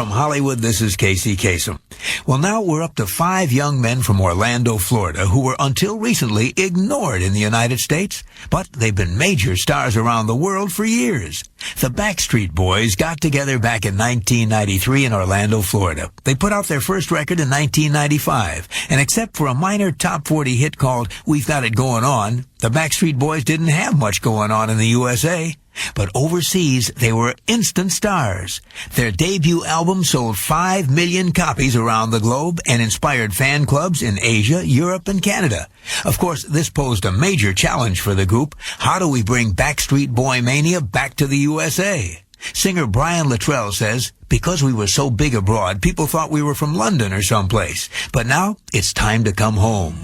From Hollywood, this is Kasem. Well, now we're up to 5 young men from Orlando, Florida, who were until recently ignored in the United States, but they've been major stars around the world for years. The Backstreet Boys got together back in 1993 in Orlando, Florida. They put out their first record in 1995, and except for a minor top 40 hit called We've Got It Going On, the Backstreet Boys didn't have much going on in the USA. But overseas, they were instant stars. Their debut album sold 5 million copies around the globe and inspired fan clubs in Asia, Europe, and Canada. Of course, this posed a major challenge for the group. How do we bring Backstreet Boy mania back to the USA? Singer Brian Littrell says, because we were so big abroad, people thought we were from London or someplace. But now, it's time to come home.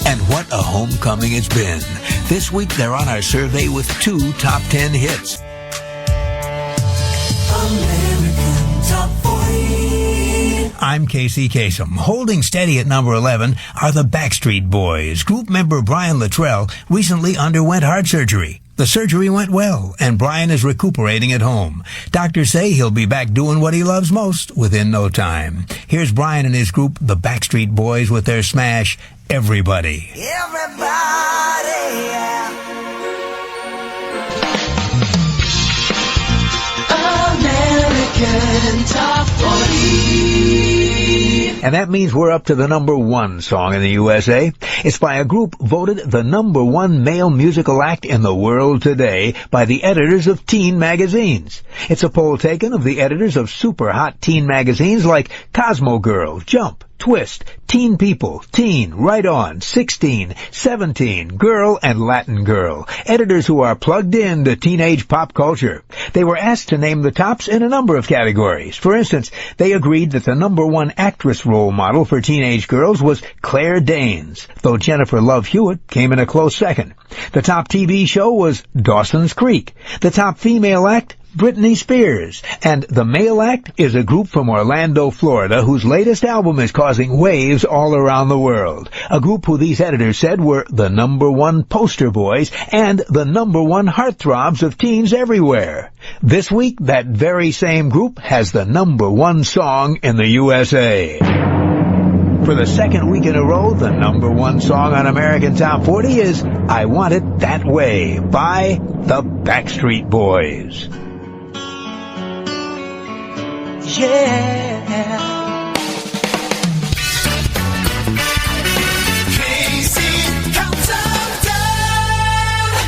And what a homecoming it's been. This week, they're on our survey with 2 top 10 hits. American Top 40. I'm Kasem. Holding steady at number 11 are the Backstreet Boys. Group member Brian Littrell recently underwent heart surgery. The surgery went well, and Brian is recuperating at home. Doctors say he'll be back doing what he loves most within no time. Here's Brian and his group, the Backstreet Boys, with their smash, Everybody. Everybody, yeah. American Top 40. And that means we're up to the number 1 song in the USA. It's by a group voted the number 1 male musical act in the world today by the editors of teen magazines. It's a poll taken of the editors of super hot teen magazines like Cosmo Girl, Jump, Twist, Teen People, Teen, Right On, 16, 17, Girl, and Latin Girl. Editors who are plugged in to teenage pop culture. They were asked to name the tops in a number of categories. For instance, they agreed that the number 1 actress role model for teenage girls was Claire Danes, though Jennifer Love Hewitt came in a close second. The top TV show was Dawson's Creek. The top female act, Britney Spears. And the male act is a group from Orlando, Florida, whose latest album is causing waves all around the world. A group who these editors said were the number 1 poster boys and the number 1 heartthrobs of teens everywhere. This week, that very same group has the number 1 song in the USA. For the second week in a row, the number 1 song on American Top 40 is I Want It That Way by the Backstreet Boys. Yeah.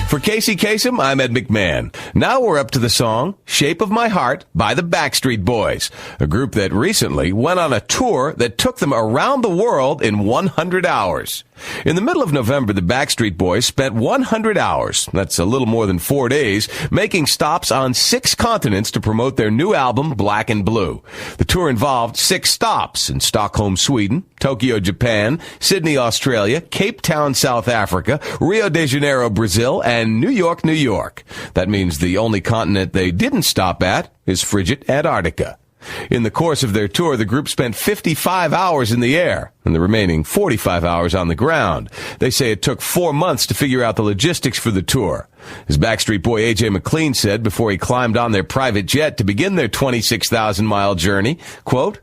For Kasem, I'm Ed McMann. Now we're up to the song Shape of My Heart by the Backstreet Boys, a group that recently went on a tour that took them around the world in 100 hours. In the middle of November, the Backstreet Boys spent 100 hours, that's a little more than 4 days, making stops on 6 continents to promote their new album, Black and Blue. The tour involved 6 stops in Stockholm, Sweden, Tokyo, Japan, Sydney, Australia, Cape Town, South Africa, Rio de Janeiro, Brazil, and New York, New York. That means the only continent they didn't stop at is frigid Antarctica. In the course of their tour, the group spent 55 hours in the air and the remaining 45 hours on the ground. They say it took 4 months to figure out the logistics for the tour. As Backstreet boy A.J. McMann said before he climbed on their private jet to begin their 26,000-mile journey, quote,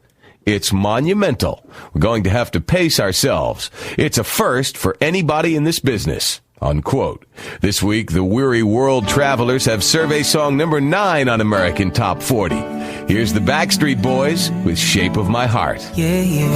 "It's monumental. We're going to have to pace ourselves. It's a first for anybody in this business." Unquote. This week, the weary world travelers have survey song number 9 on American Top 40. Here's the Backstreet Boys with Shape of My Heart. Yeah, yeah.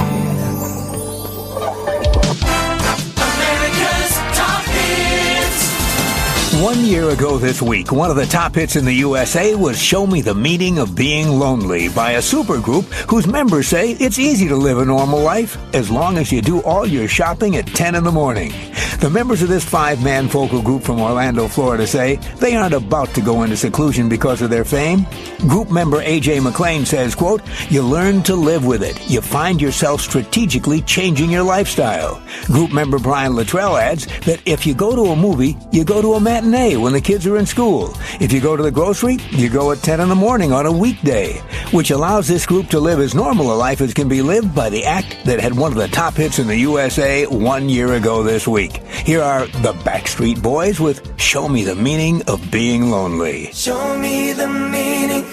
America's Top Hits. 1 year ago this week, one of the top hits in the USA was Show Me the Meaning of Being Lonely by a supergroup whose members say it's easy to live a normal life as long as you do all your shopping at 10 in the morning. The members of this 5-man vocal group from Orlando, Florida say they aren't about to go into seclusion because of their fame. Group member A.J. McMann says, quote, "You learn to live with it. You find yourself strategically changing your lifestyle." Group member Brian Littrell adds that if you go to a movie, you go to a matinee when the kids are in school. If you go to the grocery, you go at 10 in the morning on a weekday, which allows this group to live as normal a life as can be lived by the act that had one of the top hits in the USA 1 year ago this week. Here are the Backstreet Boys with Show Me the Meaning of Being Lonely. Show me the meaning